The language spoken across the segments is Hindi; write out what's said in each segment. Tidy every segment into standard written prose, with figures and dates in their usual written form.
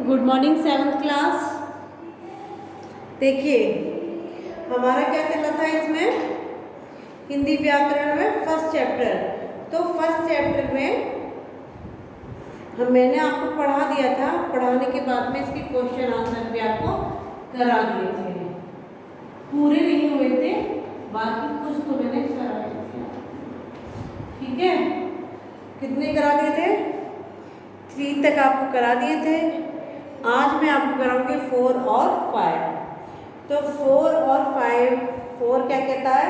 Good morning seventh class. देखिए हमारा क्या चला था इसमें, हिंदी व्याकरण में फर्स्ट चैप्टर। तो फर्स्ट चैप्टर में मैंने आपको पढ़ा दिया था, पढ़ाने के बाद में इसके क्वेश्चन आंसर भी आपको करा दिए थे। पूरे नहीं हुए थे, बाकी कुछ तो मैंने करा दिए थे। ठीक है, कितने करा दिए थे? 3 तक आपको करा दिए थे। आज मैं आपको कराऊंगी 4 और 5। तो 4 और 5, 4 क्या कहता है,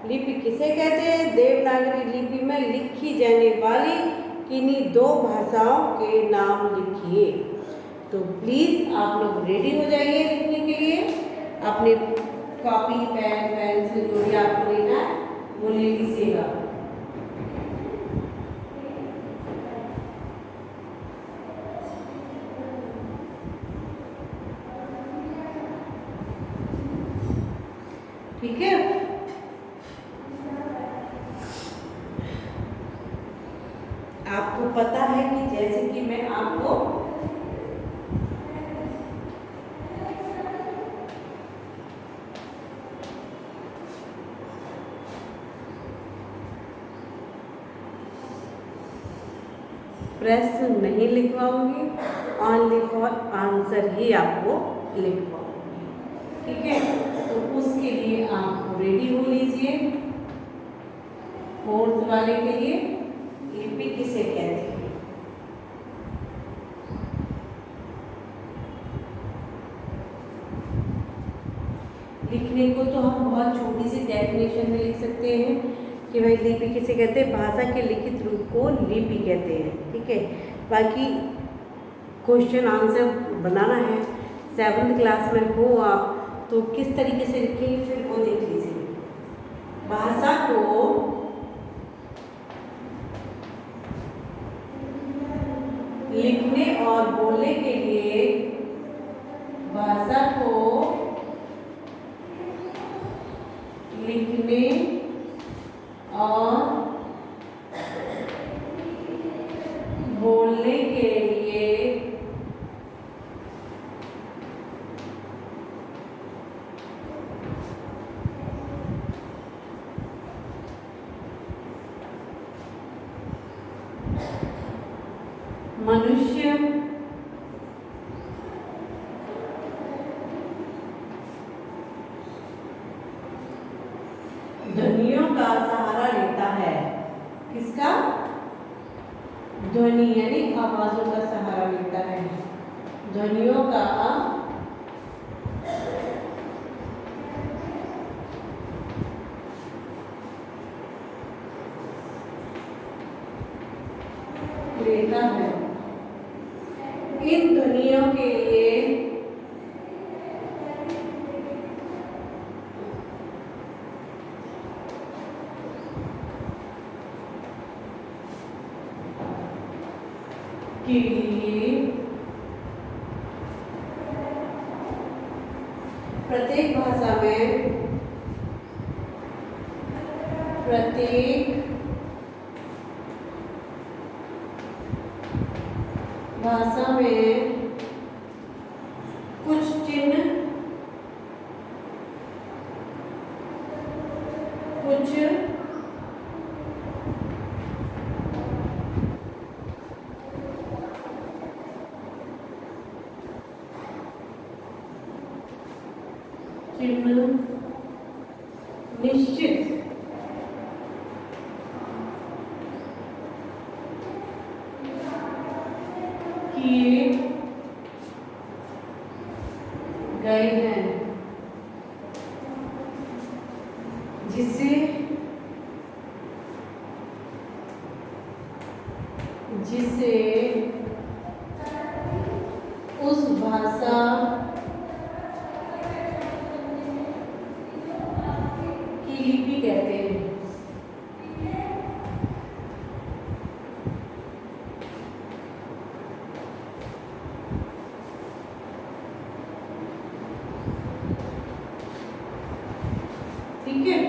लिपि किसे कहते हैं? देवनागरी लिपि में लिखी जाने वाली किन्हीं 2 भाषाओं के नाम लिखिए। तो प्लीज़ आप लोग रेडी हो जाइए लिखने के लिए। अपने कॉपी पेन पेंसिल जो भी आपको लेना है वो ले लीजिएगा। ठीक है, आपको पता है कि जैसे कि मैं आपको प्रश्न नहीं लिखवाऊंगी, ओनली फॉर आंसर ही आपको लिखवाऊंगी। ठीक है, तो उसके लिए आप रेडी हो लीजिए। 4th वाले के लिए लिपि किसे कहते हैं? लिखने को तो हम बहुत छोटी सी डेफिनेशन में लिख सकते हैं कि भाई लिपि किसे कहते हैं, भाषा के लिखित रूप को लिपि कहते हैं। ठीक है, बाकी क्वेश्चन आंसर बनाना है, 7th क्लास में हो आप तो किस तरीके से लिखेंगे फिर वो देख लीजिए। भाषा को लिखने और बोलने के लिए, भाषा को लिखने और बोलने के लिए मनुष्य ध्वनियों का सहारा लेता है। किसका? ध्वनि यानी आवाजों का सहारा लेता है। ध्वनियों का लेता है। इन ध्वनियों के लिए प्रत्येक भाषा में, प्रत्येक भाषा में कुछ चिन्ह, कुछ चिन्ह निश्चित किए गए हैं, जिससे उस भाषा की लिपि कहते हैं। ठीक है,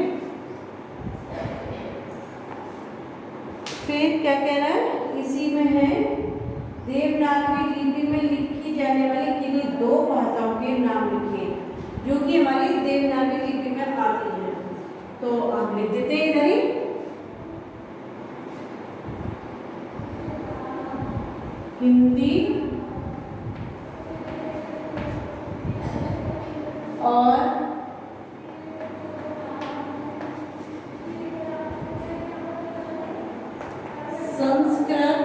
फिर क्या कह रहा है, इसी में है देवनागरी लिपि में लिखी जाने के नाम लिखिए जो कि हमारी देवनागरी लिपि में आती है। तो आप लिख देते हैं इधर ही, हिंदी और संस्कृत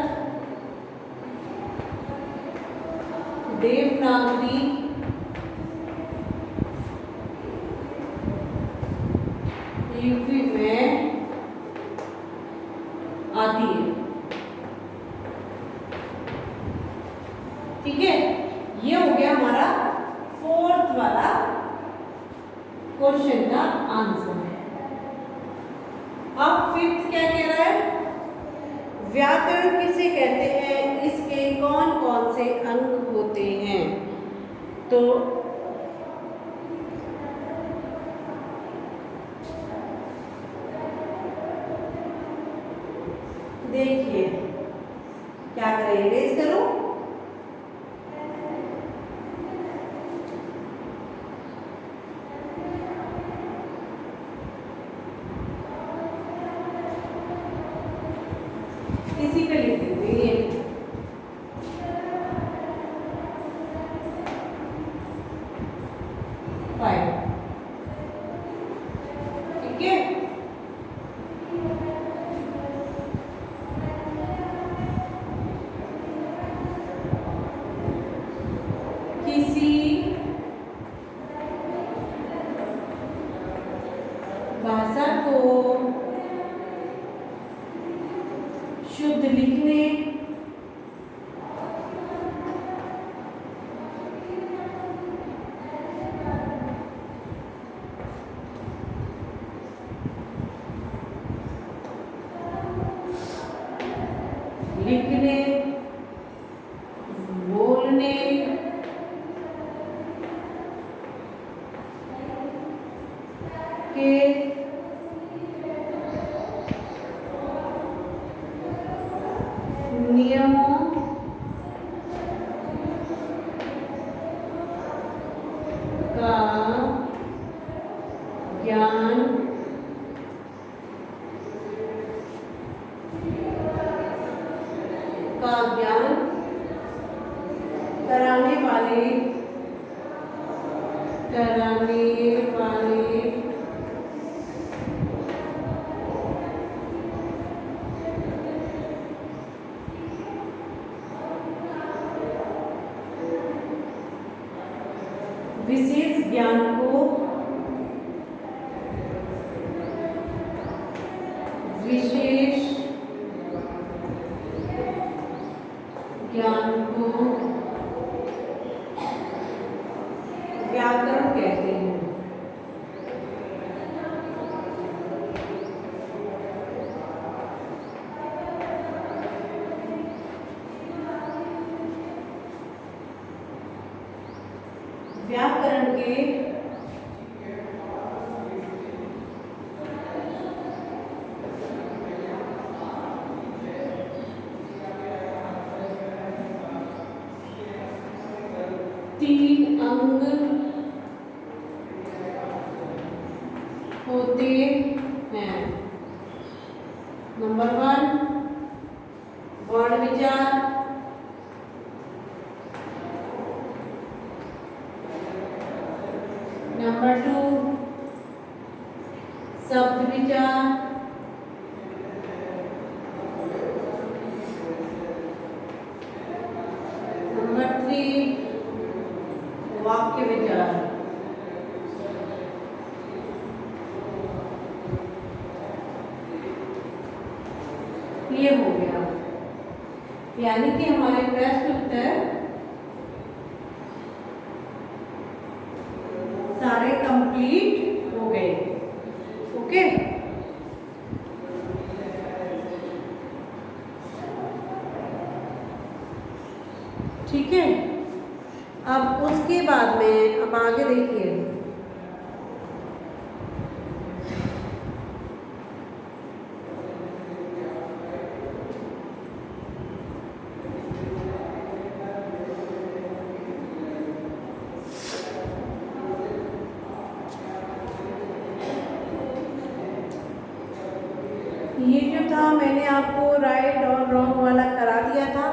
देवनागरी लिपि में आती है। ठीक है, ये हो गया हमारा फोर्थ वाला क्वेश्चन का आंसर। अब फिफ्थ क्या कह रहा है, व्याकरण किसे कहते हैं, इसके कौन कौन से अंग होते हैं। तो देखिए क्या करें, रेज करूं, इसी पे लिख देते हैं ये। फाइव, ठीक है। किसी भाषा को शुद्ध लिखने लिखने बोलने के नियमों का ज्ञान कराने वाले विशेष ज्ञान को व्याकरण कहते हैं। व्याकरण के तीन अंग होते हैं। नंबर 1 वर्ण विचार, नंबर 2 शब्द विचार, नंबर 3 वाक्य विचार। ये हो गया, यानी कि हमारे प्रश्न उत्तर सारे कंप्लीट हो गए। ओके, ठीक है। अब उसके बाद में अब आगे देखिए, था मैंने आपको राइट और रॉन्ग वाला करा दिया था।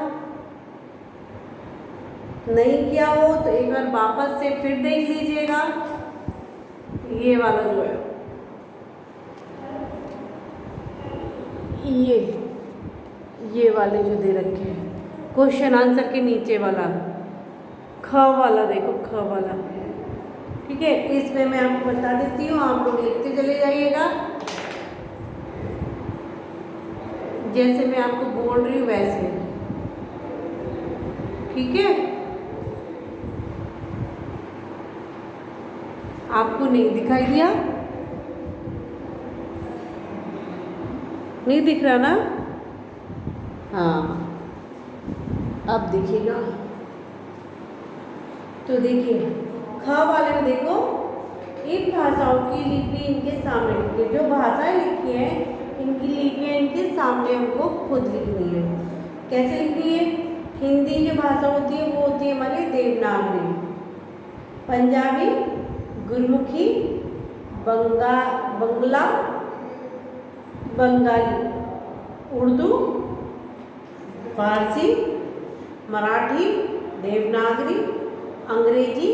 नहीं किया हो तो एक बार वापस से फिर देख लीजिएगा। ये वाला जो है ये वाले जो दे रखे हैं क्वेश्चन आंसर के नीचे वाला ख वाला, देखो ख वाला, ठीक है। इसमें मैं आपको बता देती हूँ, आप लोग लिखते चले जाइएगा जैसे मैं आपको बोल रही हूँ वैसे, ठीक है। आपको नहीं दिखाई दिया? नहीं दिख रहा ना? हाँ, अब दिखेगा। तो देखिए ख वाले में देखो, इन भाषाओं की लिपि इनके सामने लिखी है। जो भाषाएं लिखी है इनकी लिपियाँ इनके सामने हमको खुद लिखनी है। कैसे लिखनी है? हिंदी जो भाषा होती है वो होती है हमारी देवनागरी, पंजाबी गुरमुखी, बंगला बंगाली, उर्दू, फारसी, मराठी, देवनागरी, अंग्रेजी,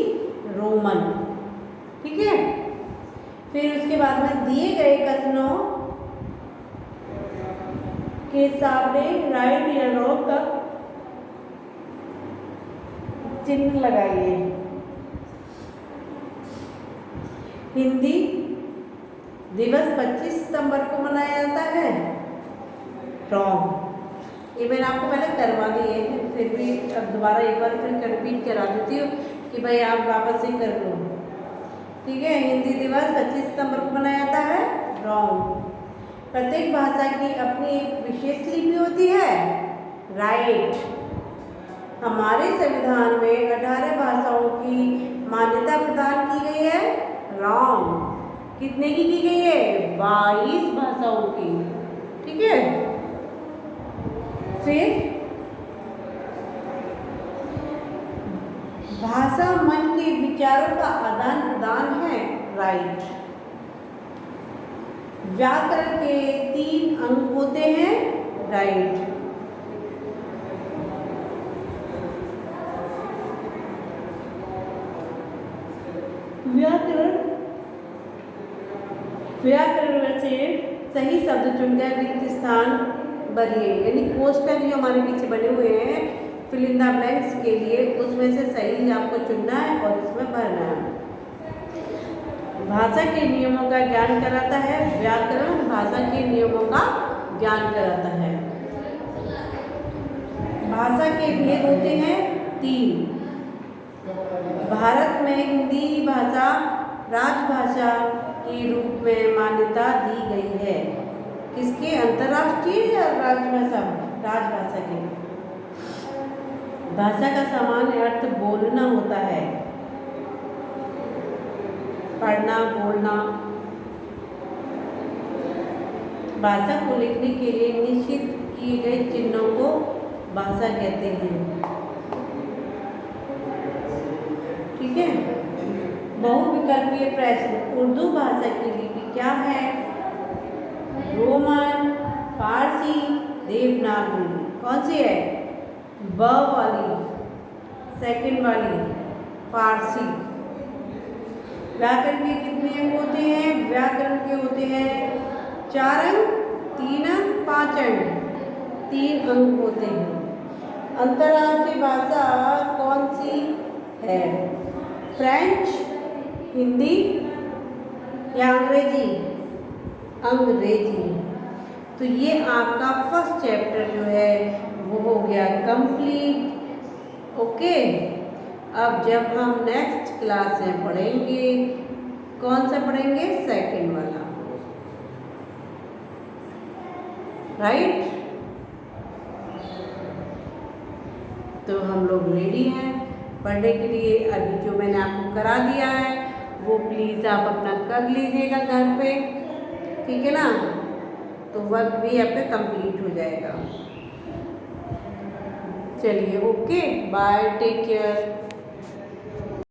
रोमन, ठीक है। फिर उसके बाद में दिए गए कथनों के सामने राइट या रॉन्ग का चिन्ह लगाइए। हिंदी दिवस 25 सितंबर को मनाया जाता है, रॉन्ग। ये मैंने आपको पहले करवा दिए हैं, फिर भी अब दोबारा एक बार फिर रिपीट करा देती हूँ कि भाई आप वापस से कर लो, ठीक है। हिंदी दिवस 25 सितंबर को मनाया जाता है, रॉन्ग। प्रत्येक भाषा की अपनी एक विशेष लिपि होती है, राइट। हमारे संविधान में 18 भाषाओं की मान्यता प्रदान की गई है, रॉन्ग। कितने की गई है? 22 भाषाओं की, ठीक है। फिर भाषा मन के विचारों का आदान प्रदान है, राइट। व्याकरण के 3 अंग होते हैं, राइट। व्याकरण से सही शब्द चुनकर रिक्त स्थान भरिए, यानी कोष्टक जो हमारे पीछे बने हुए हैं फिल इन द ब्लैंक्स के लिए, उसमें से सही आपको चुनना है और इसमें भरना है। भाषा के नियमों का ज्ञान कराता है, व्याकरण भाषा के नियमों का ज्ञान कराता है। भाषा के भेद होते हैं 3। भारत में हिंदी भाषा राजभाषा के रूप में मान्यता दी गई है। किसके? अंतर्राष्ट्रीय या राजभाषा? राजभाषा के। भाषा का सामान्य अर्थ बोलना होता है, पढ़ना बोलना। भाषा को लिखने के लिए निश्चित किए गए चिन्हों को भाषा कहते हैं, ठीक है। बहुविकल्पीय प्रश्न। उर्दू भाषा की लिपि क्या है? रोमन, फारसी, देवनागरी। कौन सी है? ब वाली, सेकंड वाली, फारसी। व्याकरण के कितने अंग होते हैं? व्याकरण के होते हैं 4 अंग, 3 अंग, 5 अंग, 3 अंग होते हैं। अंतर्राष्ट्रीय भाषा कौन सी है? फ्रेंच, हिंदी या अंग्रेजी? अंग्रेजी। तो ये आपका फर्स्ट चैप्टर जो है वो हो गया कंप्लीट, ओके। अब जब हम नेक्स्ट क्लास में पढ़ेंगे, कौन सा पढ़ेंगे? सेकंड वाला, राइट। तो हम लोग रेडी हैं पढ़ने के लिए। अभी जो मैंने आपको करा दिया है वो प्लीज़ आप अपना कर लीजिएगा घर पे, ठीक है ना। तो वर्क भी आप पे कंप्लीट हो जाएगा। चलिए, ओके, बाय, टेक केयर।